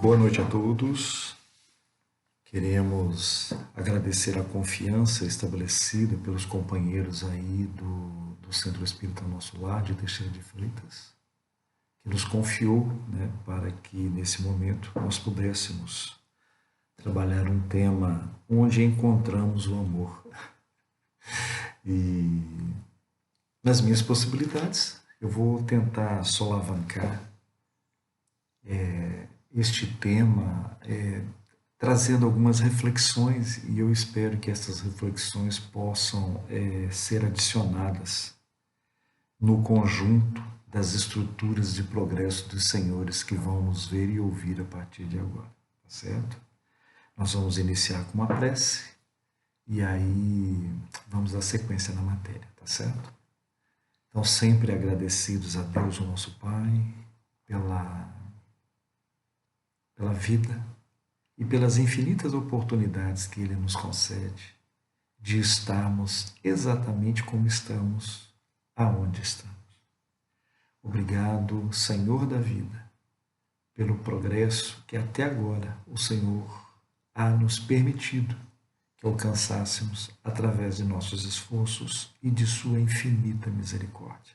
Boa noite a todos. Queremos agradecer a confiança estabelecida pelos companheiros aí do Centro Espírita Nosso Lar, de Teixeira de Freitas, que nos confiou, né, para que nesse momento nós pudéssemos trabalhar um tema onde encontramos o amor. E nas minhas possibilidades, eu vou tentar solavancar este tema, trazendo algumas reflexões, e eu espero que essas reflexões possam ser adicionadas no conjunto das estruturas de progresso dos senhores que vão nos ver e ouvir a partir de agora, tá certo? Nós vamos iniciar com uma prece e aí vamos dar sequência na matéria, tá certo? Então, sempre agradecidos a Deus, o nosso Pai, pela vida e pelas infinitas oportunidades que Ele nos concede de estarmos exatamente como estamos, aonde estamos. Obrigado, Senhor da vida, pelo progresso que até agora o Senhor há nos permitido que alcançássemos através de nossos esforços e de sua infinita misericórdia.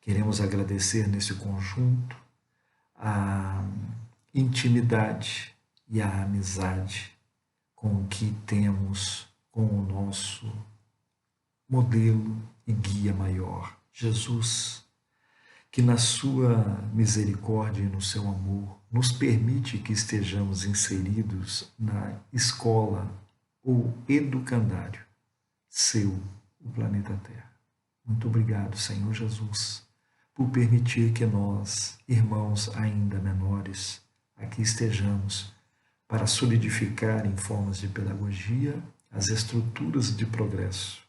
Queremos agradecer nesse conjunto a intimidade e a amizade com o que temos com o nosso modelo e guia maior, Jesus, que na sua misericórdia e no seu amor nos permite que estejamos inseridos na escola ou educandário seu, o planeta Terra. Muito obrigado, Senhor Jesus, por permitir que nós, irmãos ainda menores, aqui estejamos para solidificar em formas de pedagogia as estruturas de progresso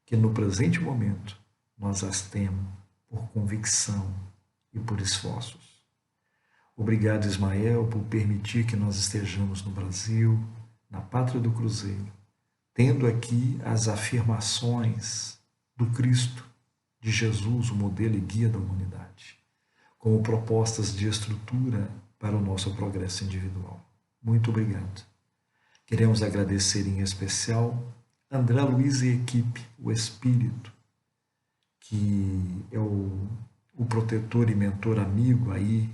que no presente momento nós as temos por convicção e por esforços. Obrigado, Ismael, por permitir que nós estejamos no Brasil, na Pátria do Cruzeiro, tendo aqui as afirmações do Cristo, de Jesus, o modelo e guia da humanidade, como propostas de estrutura para o nosso progresso individual. Muito obrigado. Queremos agradecer em especial André Luiz e equipe, o Espírito, que é o protetor e mentor amigo aí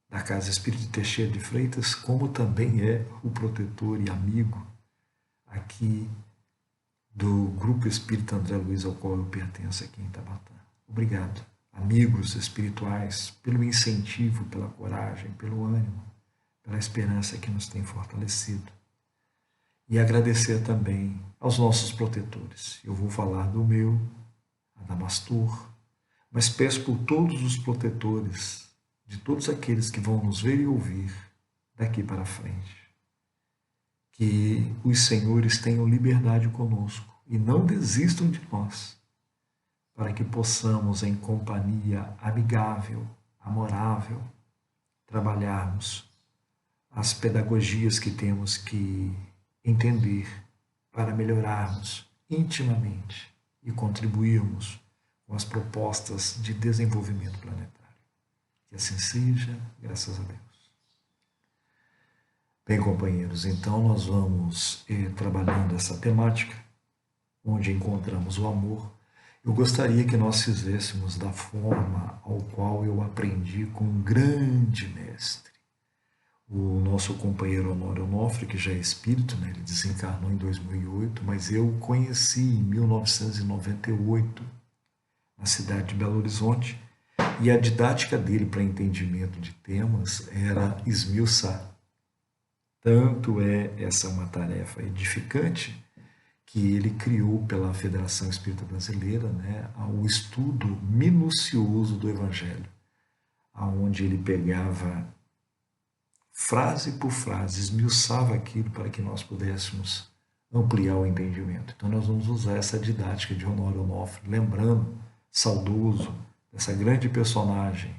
da Casa Espírita de Teixeira de Freitas, como também é o protetor e amigo aqui do Grupo Espírita André Luiz, ao qual eu pertenço aqui em Tabatã. Obrigado, amigos espirituais, pelo incentivo, pela coragem, pelo ânimo, pela esperança que nos tem fortalecido. E agradecer também aos nossos protetores. Eu vou falar do meu, Adamastor, mas peço por todos os protetores, de todos aqueles que vão nos ver e ouvir daqui para frente, que os senhores tenham liberdade conosco e não desistam de nós, para que possamos, em companhia amigável, amorável, trabalharmos as pedagogias que temos que entender para melhorarmos intimamente e contribuirmos com as propostas de desenvolvimento planetário. Que assim seja, graças a Deus. Bem, companheiros, então nós vamos trabalhando essa temática, onde encontramos o amor. Eu gostaria que nós fizéssemos da forma ao qual eu aprendi com um grande mestre, o nosso companheiro Honório Onofre, que já é espírito, né? Ele desencarnou em 2008, mas eu o conheci em 1998, na cidade de Belo Horizonte, e a didática dele para entendimento de temas era esmiuçar. Tanto é essa uma tarefa edificante que ele criou pela Federação Espírita Brasileira, né, o estudo minucioso do Evangelho, aonde ele pegava frase por frase, esmiuçava aquilo para que nós pudéssemos ampliar o entendimento. Então nós vamos usar essa didática de Honório Onofre, lembrando, saudoso, dessa grande personagem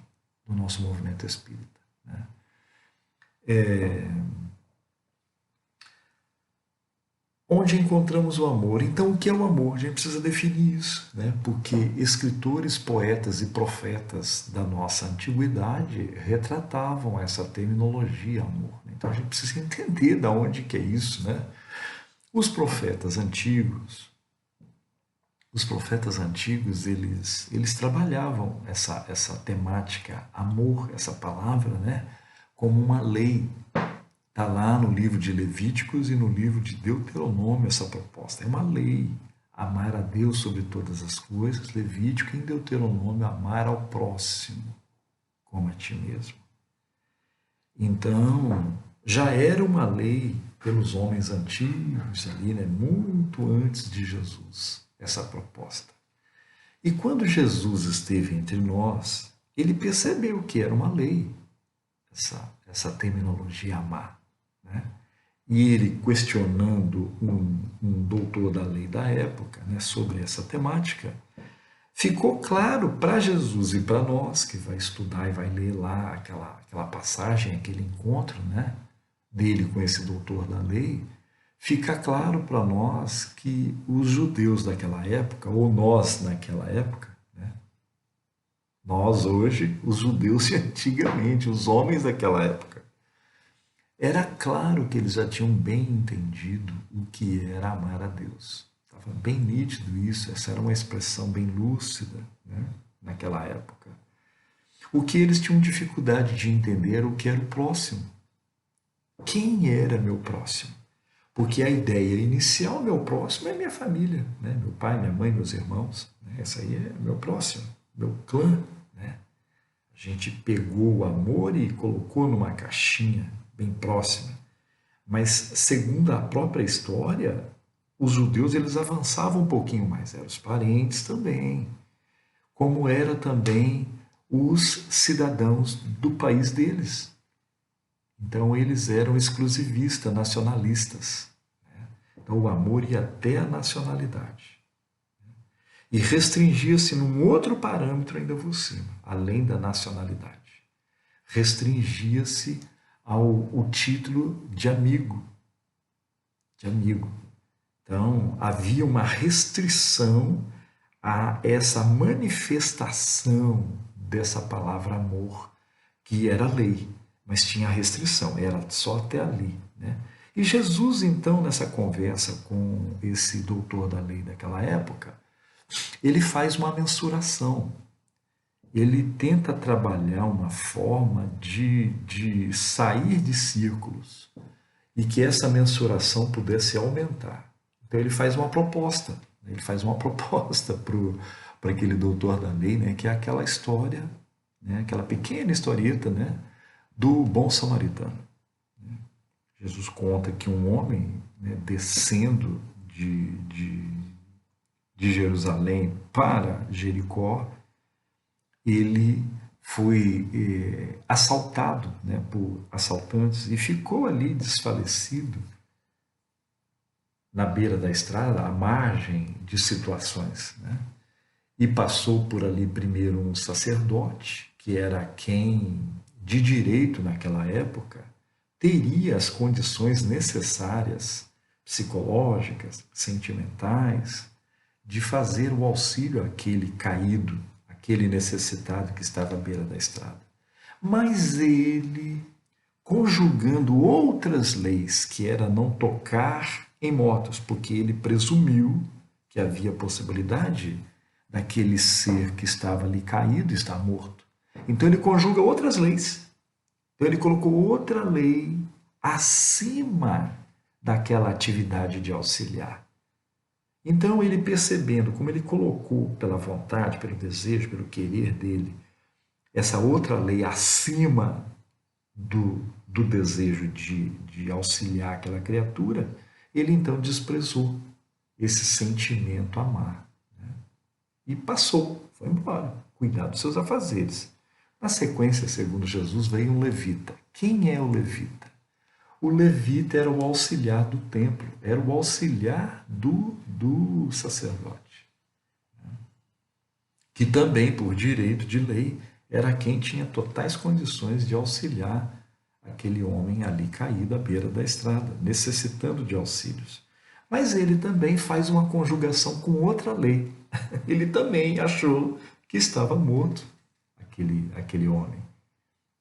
do nosso movimento espírita, né? onde encontramos o amor. Então, o que é o amor? A gente precisa definir isso, né? Porque escritores, poetas e profetas da nossa antiguidade retratavam essa terminologia amor. Então, a gente precisa entender de onde que é isso, né? Os profetas antigos, eles trabalhavam essa temática amor, essa palavra, né? Como uma lei. Está lá no livro de Levíticos e no livro de Deuteronômio essa proposta. É uma lei. Amar a Deus sobre todas as coisas, Levítico, e em Deuteronômio, amar ao próximo como a ti mesmo. Então, já era uma lei pelos homens antigos ali, né, muito antes de Jesus, essa proposta. E quando Jesus esteve entre nós, ele percebeu que era uma lei, essa terminologia amar, né? E ele, questionando um doutor da lei da época, né, sobre essa temática, ficou claro para Jesus e para nós, que vai estudar e vai ler lá aquela passagem, aquele encontro, né, dele com esse doutor da lei, fica claro para nós que os judeus daquela época, ou nós naquela época, né, nós hoje, os judeus de antigamente, os homens daquela época, era claro que eles já tinham bem entendido o que era amar a Deus. Estava bem nítido isso, essa era uma expressão bem lúcida, né, naquela época. O que eles tinham dificuldade de entender era o que era o próximo. Quem era meu próximo? Porque a ideia inicial, meu próximo, é minha família, né? Meu pai, minha mãe, meus irmãos. Né? Essa aí é meu próximo, meu clã. Né? A gente pegou o amor e colocou numa caixinha bem próxima. Mas, segundo a própria história, os judeus eles avançavam um pouquinho mais. Eram os parentes também, como era também os cidadãos do país deles. Então, eles eram exclusivistas, nacionalistas. Né? Então, o amor ia até a nacionalidade. E restringia-se num outro parâmetro ainda por cima, além da nacionalidade. Restringia-se ao título de amigo. De amigo. Então, havia uma restrição a essa manifestação dessa palavra amor, que era lei, mas tinha restrição, era só até ali. Né? E Jesus, então, nessa conversa com esse doutor da lei daquela época, ele faz uma mensuração. Ele tenta trabalhar uma forma de sair de círculos e que essa mensuração pudesse aumentar. Então ele faz uma proposta. Ele faz uma proposta para aquele doutor da lei, né, que é aquela história, né, aquela pequena historieta, né, do bom samaritano. Jesus conta que um homem, né, descendo de Jerusalém para Jericó, ele foi assaltado, né, por assaltantes e ficou ali desfalecido na beira da estrada, à margem de situações. Né? E passou por ali primeiro um sacerdote, que era quem, de direito naquela época, teria as condições necessárias, psicológicas, sentimentais, de fazer o auxílio àquele caído, aquele necessitado que estava à beira da estrada. Mas ele, conjugando outras leis, que era não tocar em mortos, porque ele presumiu que havia possibilidade daquele ser que estava ali caído estar morto. Então ele conjuga outras leis. Então ele colocou outra lei acima daquela atividade de auxiliar. Então ele, percebendo como ele colocou pela vontade, pelo desejo, pelo querer dele, essa outra lei acima do desejo de auxiliar aquela criatura, ele então desprezou esse sentimento amar. Né? E passou, foi embora, cuidar dos seus afazeres. Na sequência, segundo Jesus, veio um levita. Quem é o levita? O levita era o auxiliar do templo, era o auxiliar do sacerdote, né? Que também, por direito de lei, era quem tinha totais condições de auxiliar aquele homem ali caído à beira da estrada, necessitando de auxílios. Mas ele também faz uma conjugação com outra lei. Ele também achou que estava morto, aquele homem.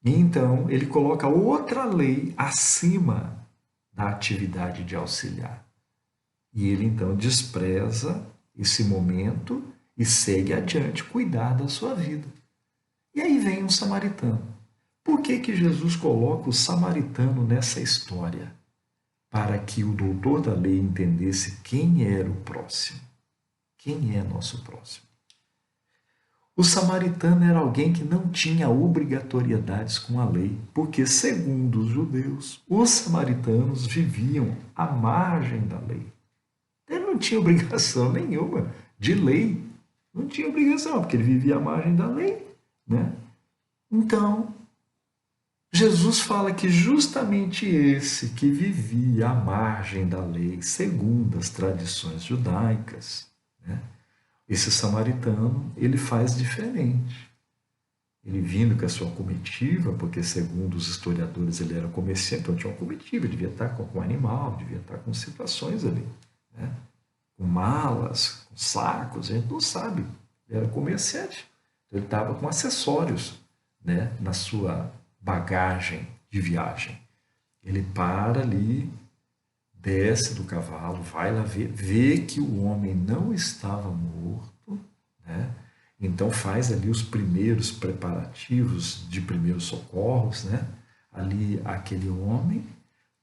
E então ele coloca outra lei acima da atividade de auxiliar. E ele então despreza esse momento e segue adiante cuidar da sua vida. E aí vem um samaritano. Por que que Jesus coloca o samaritano nessa história? Para que o doutor da lei entendesse quem era o próximo. Quem é nosso próximo? O samaritano era alguém que não tinha obrigatoriedades com a lei, porque, segundo os judeus, os samaritanos viviam à margem da lei. Ele não tinha obrigação nenhuma de lei. Não tinha obrigação, porque ele vivia à margem da lei, né? Então, Jesus fala que justamente esse que vivia à margem da lei, segundo as tradições judaicas, né? Esse samaritano, ele faz diferente. Ele vindo com a sua comitiva, porque segundo os historiadores ele era comerciante, então tinha uma comitiva, devia estar com animal, devia estar com situações ali, né? Com malas, com sacos, a gente não sabe. Ele era comerciante, então ele estava com acessórios, né, na sua bagagem de viagem. Ele para ali, desce do cavalo, vai lá ver, vê que o homem não estava morto, né? Então faz ali os primeiros preparativos de primeiros socorros, né? Ali aquele homem,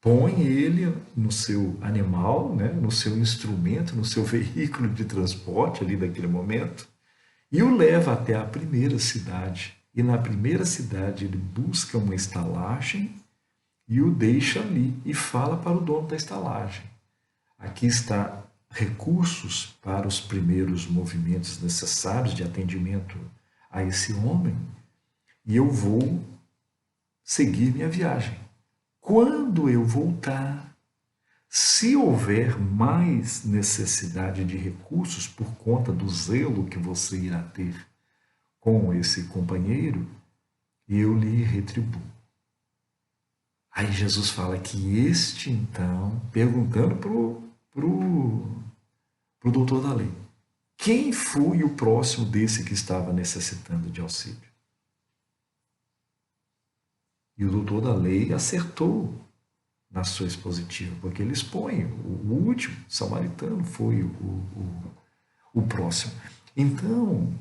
põe ele no seu animal, né? No seu instrumento, no seu veículo de transporte ali daquele momento, e o leva até a primeira cidade. E na primeira cidade ele busca uma estalagem e o deixa ali e fala para o dono da estalagem. Aqui está recursos para os primeiros movimentos necessários de atendimento a esse homem e eu vou seguir minha viagem. Quando eu voltar, se houver mais necessidade de recursos por conta do zelo que você irá ter com esse companheiro, eu lhe retribuo. Aí Jesus fala que este, então, perguntando pro doutor da lei, quem foi o próximo desse que estava necessitando de auxílio? E o doutor da lei acertou na sua expositiva, porque ele expõe, o último samaritano foi o próximo. Então,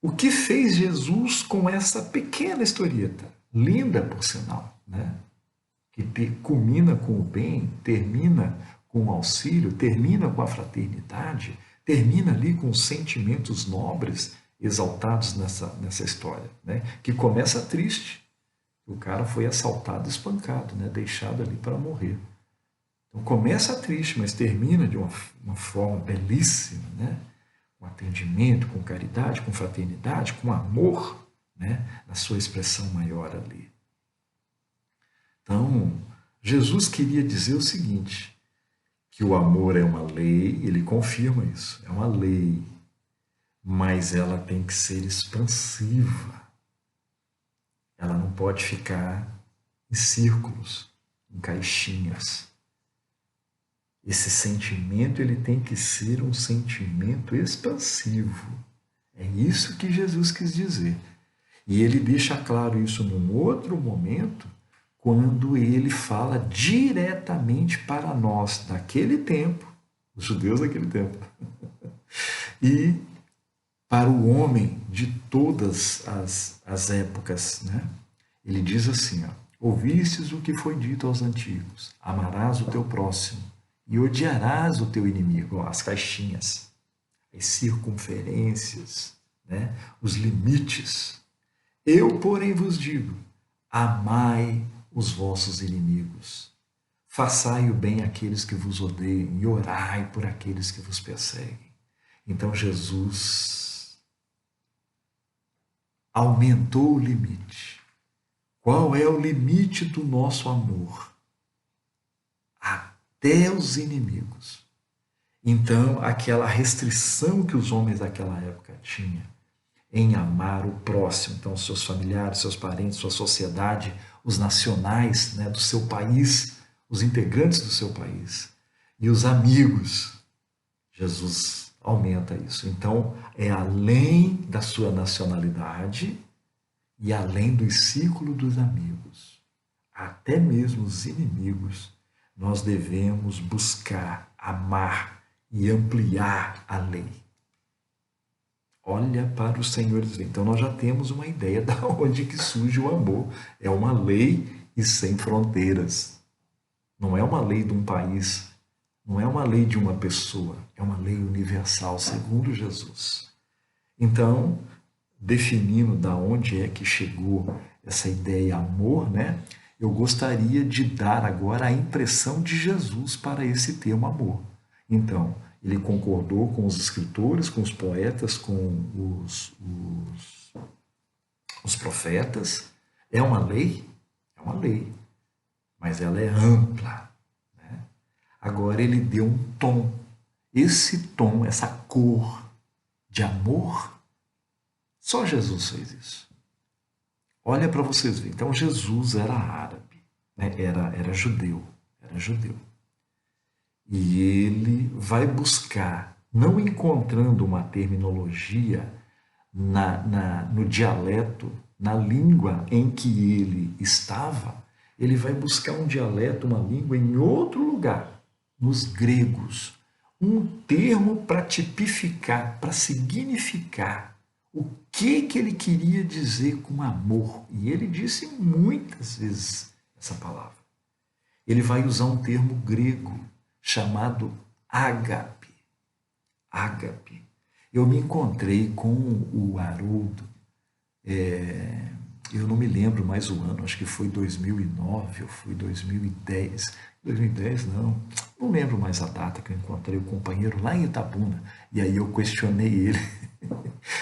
o que fez Jesus com essa pequena historieta, linda por sinal, né? Que culmina com o bem, termina com o auxílio, termina com a fraternidade, termina ali com os sentimentos nobres exaltados nessa história, né? Que começa triste. O cara foi assaltado, espancado, né? Deixado ali para morrer. Então começa triste, mas termina de uma forma belíssima, né? Com atendimento, com caridade, com fraternidade, com amor, né? Na sua expressão maior ali. Então, Jesus queria dizer o seguinte, que o amor é uma lei, ele confirma isso, é uma lei, mas ela tem que ser expansiva. Ela não pode ficar em círculos, em caixinhas. Esse sentimento ele tem que ser um sentimento expansivo. É isso que Jesus quis dizer. E ele deixa claro isso num outro momento, quando ele fala diretamente para nós daquele tempo, os judeus daquele tempo, e para o homem de todas as épocas, né? Ele diz assim, ó, ouvistes o que foi dito aos antigos, amarás o teu próximo e odiarás o teu inimigo, ó, as caixinhas, as circunferências, né? Os limites. Eu, porém, vos digo, amai os vossos inimigos, façai o bem àqueles que vos odeiam e orai por aqueles que vos perseguem. Então Jesus aumentou o limite. Qual é o limite do nosso amor? Até os inimigos. Então, aquela restrição que os homens daquela época tinham em amar o próximo, então seus familiares, seus parentes, sua sociedade, os nacionais, né, do seu país, os integrantes do seu país. e os amigos. Jesus aumenta isso. Então, é além da sua nacionalidade e além do círculo dos amigos, até mesmo os inimigos, nós devemos buscar amar e ampliar a lei. Olha para os senhores. Então nós já temos uma ideia de onde que surge o amor. É uma lei e sem fronteiras. Não é uma lei de um país, não é uma lei de uma pessoa, é uma lei universal, segundo Jesus. Então, definindo da onde é que chegou essa ideia amor, né? Eu gostaria de dar agora a impressão de Jesus para esse termo amor. Então, ele concordou com os escritores, com os poetas, com os profetas. É uma lei? É uma lei, mas ela é ampla. Né? Agora ele deu um tom. Esse tom, essa cor de amor, só Jesus fez isso. Olha para vocês verem. Então Jesus era árabe, né? era judeu, era judeu. E ele vai buscar, não encontrando uma terminologia no dialeto, na língua em que ele estava, ele vai buscar um dialeto, uma língua em outro lugar, nos gregos, um termo para tipificar, para significar o que ele queria dizer com amor. E ele disse muitas vezes essa palavra. Ele vai usar um termo grego chamado ágape. Ágape. Eu me encontrei com o Haroldo, eu não me lembro mais o ano, acho que foi 2009 ou foi 2010. 2010 não lembro mais a data que eu encontrei o companheiro lá em Itabuna. E aí eu questionei ele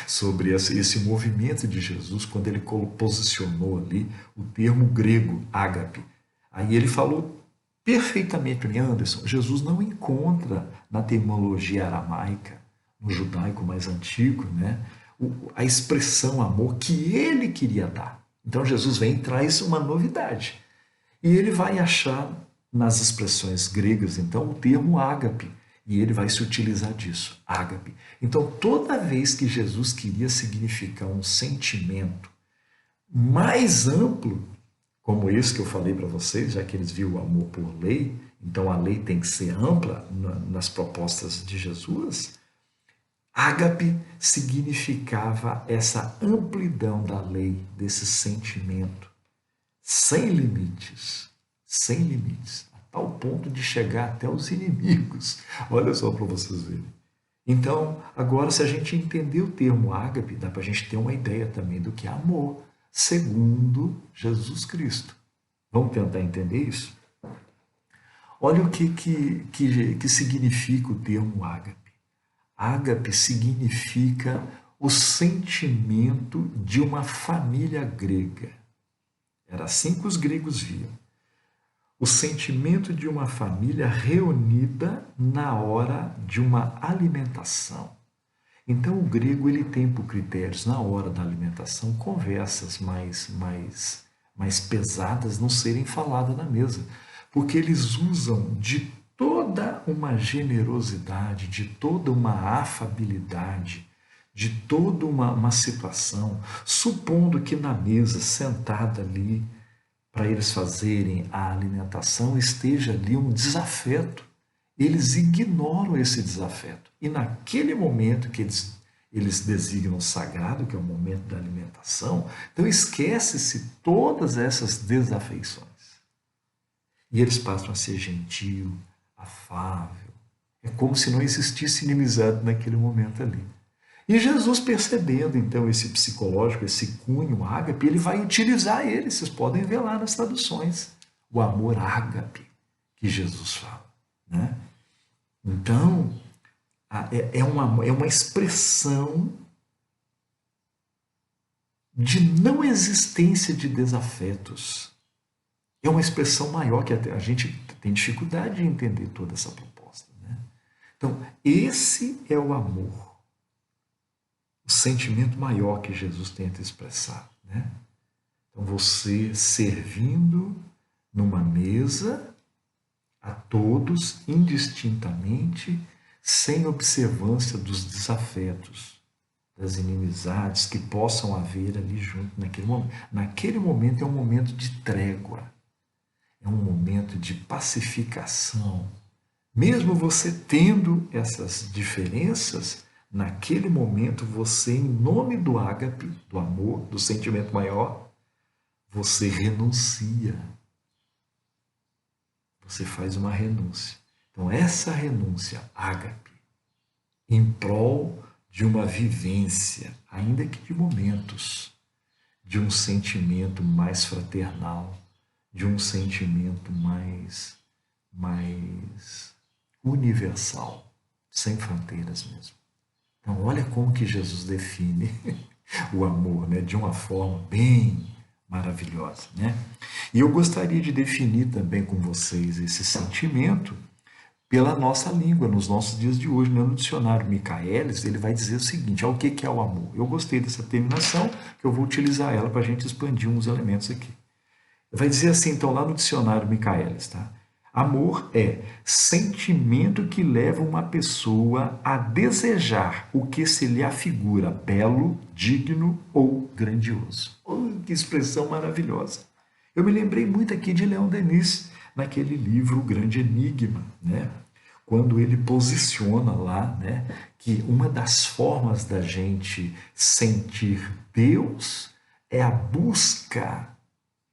sobre esse movimento de Jesus, quando ele posicionou ali o termo grego, ágape. Aí ele falou perfeitamente para mim: Anderson, Jesus não encontra na terminologia aramaica, no judaico mais antigo, né, a expressão amor que ele queria dar. Então Jesus vem e traz uma novidade. E ele vai achar nas expressões gregas, então, o termo ágape. E ele vai se utilizar disso, ágape. Então, toda vez que Jesus queria significar um sentimento mais amplo, como esse que eu falei para vocês, já que eles viram o amor por lei, então a lei tem que ser ampla nas propostas de Jesus, ágape significava essa amplidão da lei, desse sentimento, sem limites, a tal ponto de chegar até os inimigos. Olha só para vocês verem. Então, agora, se a gente entender o termo ágape, dá para a gente ter uma ideia também do que é amor, segundo Jesus Cristo. Vamos tentar entender isso? Olha o que significa o termo ágape. Ágape significa o sentimento de uma família grega. Era assim que os gregos viam. O sentimento de uma família reunida na hora de uma alimentação. Então o grego ele tem por critérios na hora da alimentação conversas mais pesadas não serem faladas na mesa, porque eles usam de toda uma generosidade, de toda uma afabilidade, de toda uma situação, supondo que na mesa, sentada ali, para eles fazerem a alimentação, esteja ali um desafeto. Eles ignoram esse desafeto. E naquele momento que eles designam sagrado, que é o momento da alimentação, então esquece-se todas essas desafeições. E eles passam a ser gentil, afável. É como se não existisse inimizade naquele momento ali. E Jesus, percebendo então esse psicológico, esse cunho ágape, ele vai utilizar ele. Vocês podem ver lá nas traduções. O amor ágape que Jesus fala. Né? Então, é uma expressão de não existência de desafetos. É uma expressão maior que a gente tem dificuldade de entender toda essa proposta. Né? Então, esse é o amor. O sentimento maior que Jesus tenta expressar. Né? Então, você servindo numa mesa a todos indistintamente, sem observância dos desafetos, das inimizades que possam haver ali junto naquele momento. Naquele momento é um momento de trégua, é um momento de pacificação. Mesmo você tendo essas diferenças, naquele momento você, em nome do ágape, do amor, do sentimento maior, você renuncia. Você faz uma renúncia. Então, essa renúncia, ágape, em prol de uma vivência, ainda que de momentos, de um sentimento mais fraternal, de um sentimento mais universal, sem fronteiras mesmo. Então, olha como que Jesus define o amor, né, de uma forma bem maravilhosa, né? E eu gostaria de definir também com vocês esse sentimento pela nossa língua, nos nossos dias de hoje, né? No dicionário Michaelis, ele vai dizer o seguinte: o que é o amor? Eu gostei dessa terminação, que eu vou utilizar ela para a gente expandir uns elementos aqui. Vai dizer assim, então, lá no dicionário Michaelis, tá? Amor é sentimento que leva uma pessoa a desejar o que se lhe afigura belo, digno ou grandioso. Oh, que expressão maravilhosa! Eu me lembrei muito aqui de Leon Denis, naquele livro O Grande Enigma, né? Quando ele posiciona lá, né, que uma das formas da gente sentir Deus é a busca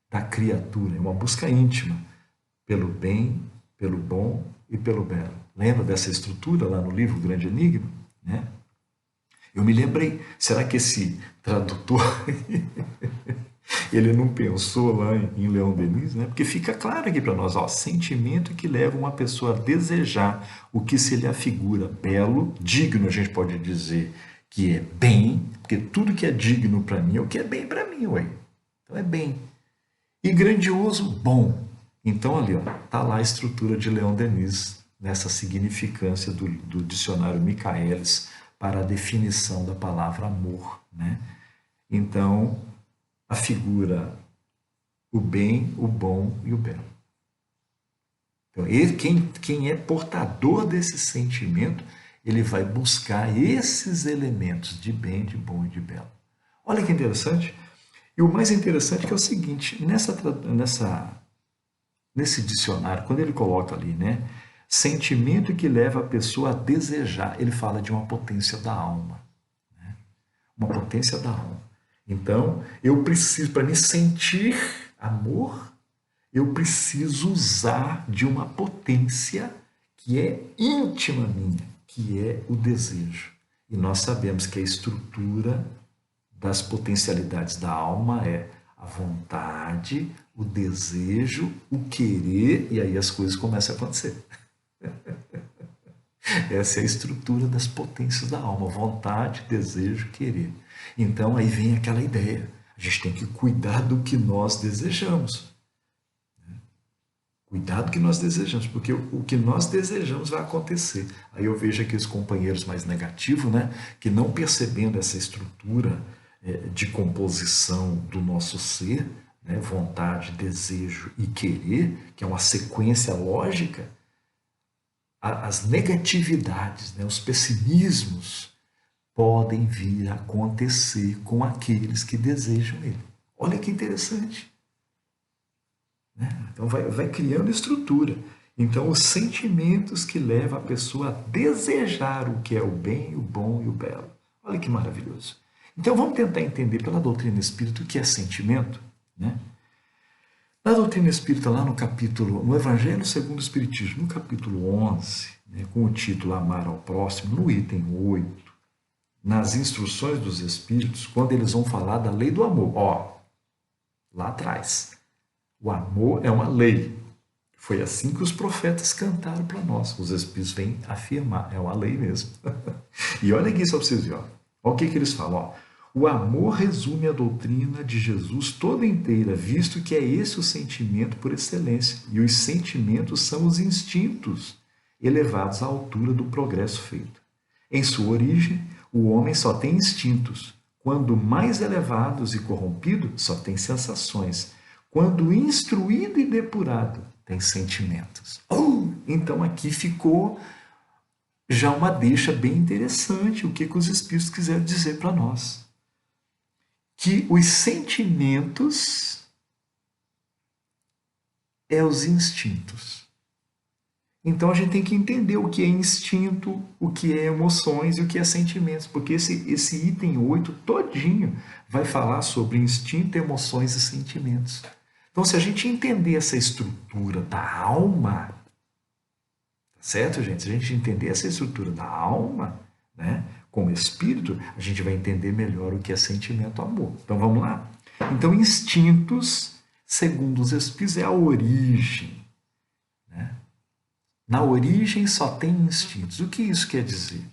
da criatura, é uma busca íntima pelo bem, pelo bom e pelo belo. Lembra dessa estrutura lá no livro O Grande Enigma? Né? Eu me lembrei, será que esse tradutor ele não pensou lá em Leon Denis? Né? Porque fica claro aqui para nós, ó, sentimento que leva uma pessoa a desejar o que se lhe afigura belo, digno, a gente pode dizer que é bem, porque tudo que é digno para mim é o que é bem para mim, ué. Então é bem. E grandioso, bom. Então, ali está lá a estrutura de Leon Denis, nessa significância do dicionário Michaelis para a definição da palavra amor. Né? Então, a figura o bem, o bom e o belo. Então, quem é portador desse sentimento, ele vai buscar esses elementos de bem, de bom e de belo. Olha que interessante. E o mais interessante é que é o seguinte, nesse dicionário, quando ele coloca ali, né, sentimento que leva a pessoa a desejar, ele fala de uma potência da alma. Né? Uma potência da alma. Então, eu preciso, para me sentir amor, eu preciso usar de uma potência que é íntima minha, que é o desejo. E nós sabemos que a estrutura das potencialidades da alma é a vontade, o desejo, o querer, e aí as coisas começam a acontecer. Essa é a estrutura das potências da alma, vontade, desejo, querer. Então aí vem aquela ideia, a gente tem que cuidar do que nós desejamos. Cuidar do que nós desejamos, porque o que nós desejamos vai acontecer. Aí eu vejo aqueles companheiros mais negativos, né, que não percebendo essa estrutura de composição do nosso ser, né, vontade, desejo e querer, que é uma sequência lógica, as negatividades, né, os pessimismos podem vir a acontecer com aqueles que desejam ele. Olha que interessante. Né? Então vai criando estrutura. Então os sentimentos que levam a pessoa a desejar o que é o bem, o bom e o belo. Olha que maravilhoso. Então vamos tentar entender pela doutrina espírita o que é sentimento, né? Na doutrina espírita, lá no Evangelho segundo o Espiritismo, no capítulo 11, né, com o título Amar ao Próximo, no item 8, nas instruções dos Espíritos, quando eles vão falar da lei do amor, ó, lá atrás, o amor é uma lei. Foi assim que os profetas cantaram para nós. Os Espíritos vêm afirmar, é uma lei mesmo. E olha aqui só para vocês verem, ó. Olha o que eles falam, ó. O amor resume a doutrina de Jesus toda inteira, visto que é esse o sentimento por excelência, e os sentimentos são os instintos elevados à altura do progresso feito. Em sua origem, o homem só tem instintos. Quando mais elevados e corrompido, só tem sensações. Quando instruído e depurado, tem sentimentos. Então aqui ficou já uma deixa bem interessante, o que os Espíritos quiseram dizer para nós. Que os sentimentos é os instintos. Então a gente tem que entender o que é instinto, o que é emoções e o que é sentimentos, porque esse item 8 todinho vai falar sobre instinto, emoções e sentimentos. Então se a gente entender essa estrutura da alma, certo, gente? Se a gente entender essa estrutura da alma, né, como espírito, a gente vai entender melhor o que é sentimento, amor. Então vamos lá? Então instintos, segundo os espíritos, é a origem, né? Na origem só tem instintos. O que isso quer dizer?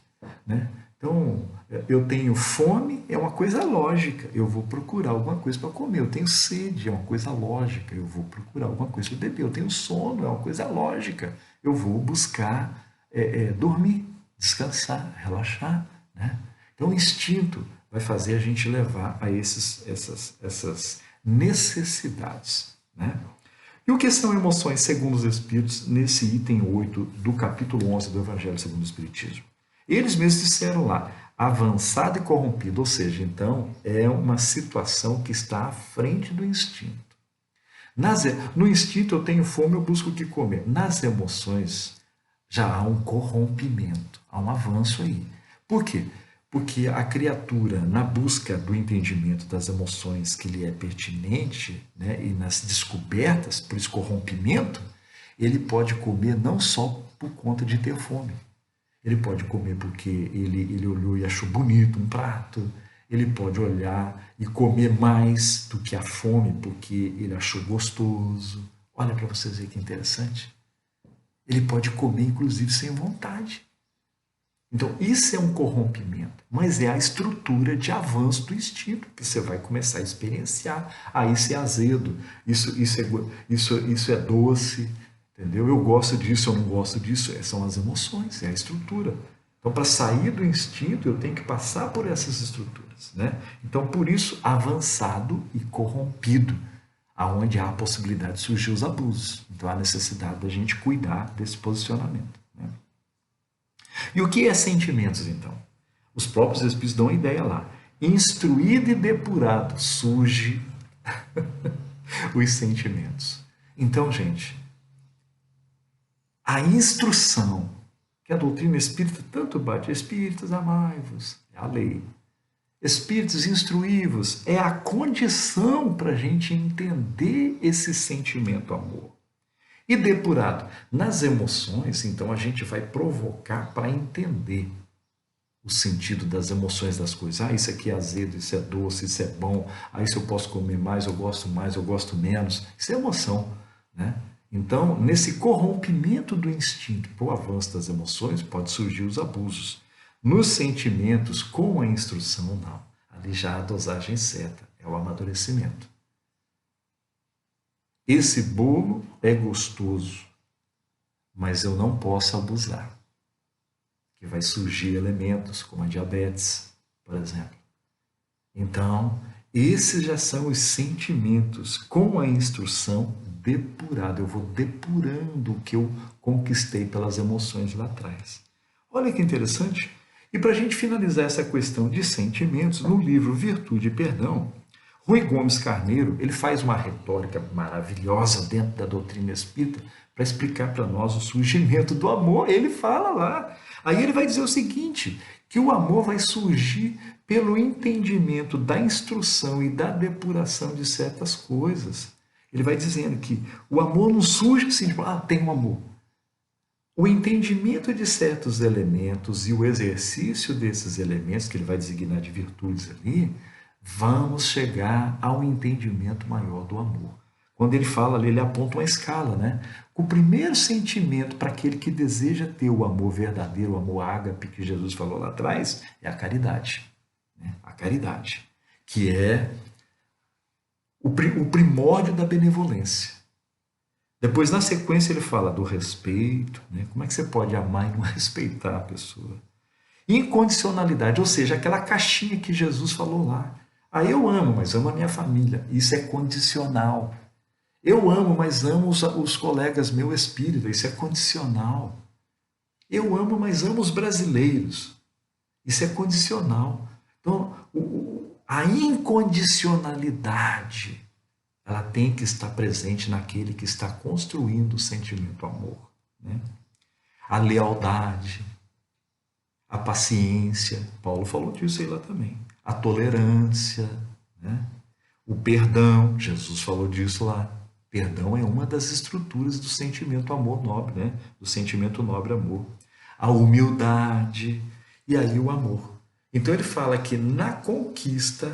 Né? Então, eu tenho fome, é uma coisa lógica, eu vou procurar alguma coisa para comer. Eu tenho sede, é uma coisa lógica, eu vou procurar alguma coisa para beber. Eu tenho sono, é uma coisa lógica, eu vou buscar dormir, descansar, relaxar. Né? Então, o instinto vai fazer a gente levar a essas necessidades. Né? E o que são emoções segundo os Espíritos, nesse item 8 do capítulo 11 do Evangelho segundo o Espiritismo? Eles mesmos disseram lá, avançado e corrompido, ou seja, então, é uma situação que está à frente do instinto. No instinto, eu tenho fome, eu busco o que comer. Nas emoções, já há um corrompimento, há um avanço aí. Por quê? Porque a criatura, na busca do entendimento das emoções que lhe é pertinente, né, e nas descobertas, por esse corrompimento, ele pode comer não só por conta de ter fome. Ele pode comer porque ele olhou e achou bonito um prato. Ele pode olhar e comer mais do que a fome porque ele achou gostoso. Olha para vocês verem que interessante. Ele pode comer, inclusive, sem vontade. Então, isso é um corrompimento, mas é a estrutura de avanço do instinto que você vai começar a experienciar. Isso é azedo, isso é doce, entendeu? Eu gosto disso, eu não gosto disso. São as emoções, é a estrutura. Então, para sair do instinto, eu tenho que passar por essas estruturas. Né? Então, por isso, avançado e corrompido, aonde há a possibilidade de surgir os abusos. Então, há necessidade da gente cuidar desse posicionamento. Né? E o que é sentimentos, então? Os próprios Espíritos dão uma ideia lá. Instruído e depurado surge os sentimentos. Então, gente, a instrução que a doutrina espírita tanto bate, espíritos amai-vos, é a lei. Espíritos instruí-vos, é a condição para a gente entender esse sentimento amor. E depurado, nas emoções, então a gente vai provocar para entender o sentido das emoções das coisas. Isso aqui é azedo, isso é doce, isso é bom. Isso eu posso comer mais, eu gosto menos. Isso é emoção, né? Então, nesse corrompimento do instinto para o avanço das emoções, pode surgir os abusos. Nos sentimentos, com a instrução, não. Ali já há a dosagem certa, é o amadurecimento. Esse bolo é gostoso, mas eu não posso abusar. Que vai surgir elementos como a diabetes, por exemplo. Então, esses já são os sentimentos com a instrução depurada. Eu vou depurando o que eu conquistei pelas emoções lá atrás. Olha que interessante. E para a gente finalizar essa questão de sentimentos, no livro Virtude e Perdão, Rui Gomes Carneiro, ele faz uma retórica maravilhosa dentro da doutrina espírita para explicar para nós o surgimento do amor. Ele fala lá. Aí ele vai dizer o seguinte, que o amor vai surgir pelo entendimento da instrução e da depuração de certas coisas. Ele vai dizendo que o amor não surge assim, tipo, tem um amor. O entendimento de certos elementos e o exercício desses elementos, que ele vai designar de virtudes ali, vamos chegar ao entendimento maior do amor. Quando ele fala ali, ele aponta uma escala, né? O primeiro sentimento para aquele que deseja ter o amor verdadeiro, o amor ágape, que Jesus falou lá atrás, é a caridade. Né? A caridade, que é o primórdio da benevolência. Depois, na sequência, ele fala do respeito, né? Como é que você pode amar e não respeitar a pessoa? Incondicionalidade, ou seja, aquela caixinha que Jesus falou lá. Eu amo, mas amo a minha família. Isso é condicional. Eu amo, mas amo os colegas meu espírito. Isso é condicional. Eu amo, mas amo os brasileiros. Isso é condicional. Então, a incondicionalidade, ela tem que estar presente naquele que está construindo o sentimento amor, né? A lealdade, a paciência, Paulo falou disso aí lá também, a tolerância, né? O perdão, Jesus falou disso lá. Perdão é uma das estruturas do sentimento amor nobre, né? Do sentimento nobre amor. A humildade e aí o amor. Então ele fala que na conquista,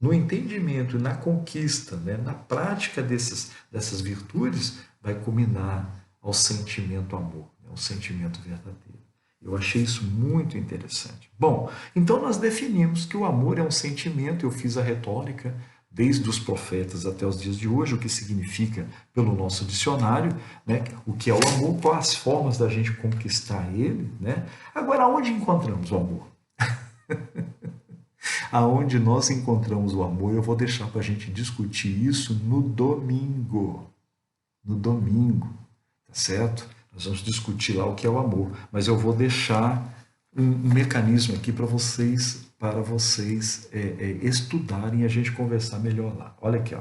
no entendimento e na conquista, né? Na prática dessas virtudes, vai culminar ao sentimento amor, né? O sentimento verdadeiro. Eu achei isso muito interessante. Bom, então nós definimos que o amor é um sentimento, eu fiz a retórica, desde os profetas até os dias de hoje, o que significa pelo nosso dicionário, né? O que é o amor, quais as formas da gente conquistar ele, né? Agora, onde encontramos o amor? Aonde nós encontramos o amor, eu vou deixar para a gente discutir isso no domingo. No domingo, tá certo? Nós vamos discutir lá o que é o amor, mas eu vou deixar um mecanismo aqui para vocês estudarem e a gente conversar melhor lá. Olha aqui, ó.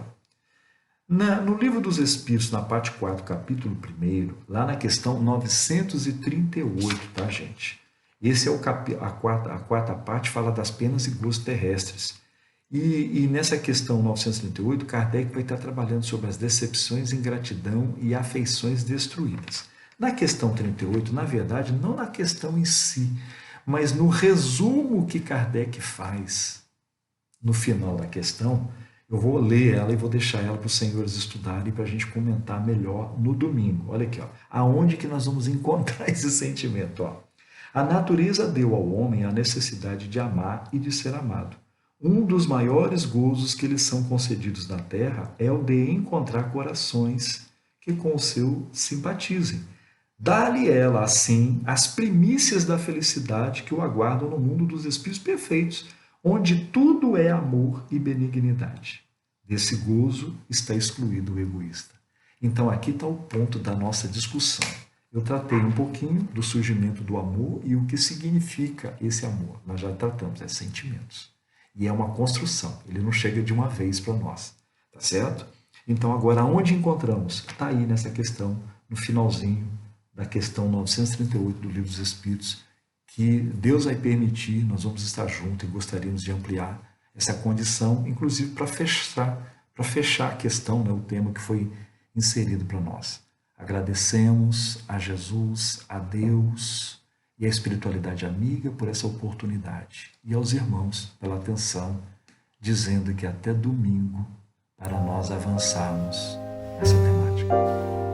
No Livro dos Espíritos, na parte 4, capítulo 1, lá na questão 938, tá, gente? Esse é a quarta parte, fala das penas e gozos terrestres. E nessa questão 938, Kardec vai estar trabalhando sobre as decepções, ingratidão e afeições destruídas. Na questão 38, na verdade, não na questão em si, mas no resumo que Kardec faz no final da questão, eu vou ler ela e vou deixar ela para os senhores estudarem para a gente comentar melhor no domingo. Olha aqui, ó, aonde que nós vamos encontrar esse sentimento? Ó? A natureza deu ao homem a necessidade de amar e de ser amado. Um dos maiores gozos que lhes são concedidos na terra é o de encontrar corações que com o seu simpatizem. Dá-lhe ela, assim, as primícias da felicidade que o aguardam no mundo dos espíritos perfeitos, onde tudo é amor e benignidade. Desse gozo está excluído o egoísta. Então aqui está o ponto da nossa discussão. Eu tratei um pouquinho do surgimento do amor e o que significa esse amor. Nós já tratamos, é sentimentos. E é uma construção, ele não chega de uma vez para nós, tá certo? Então agora, onde encontramos? Está aí nessa questão, no finalzinho da questão 938 do Livro dos Espíritos, que Deus vai permitir, nós vamos estar juntos e gostaríamos de ampliar essa condição, inclusive para fechar a questão, né, o tema que foi inserido para nós. Agradecemos a Jesus, a Deus e à espiritualidade amiga por essa oportunidade e aos irmãos pela atenção, dizendo que até domingo para nós avançarmos nessa temática.